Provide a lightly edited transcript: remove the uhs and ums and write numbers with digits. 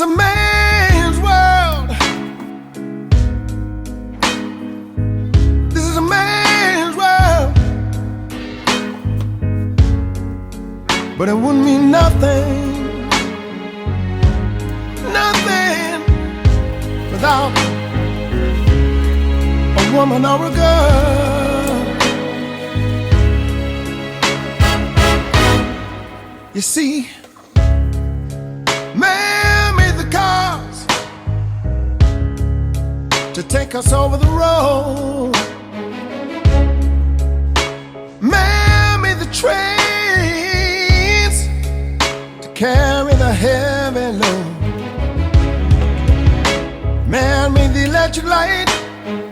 a man's world. This is a man's world. But it wouldn't mean nothing, nothing without a woman or a girl. You see, man made the cars to take us over the road. Man made the trains to carry the heavy load. Man made the electric light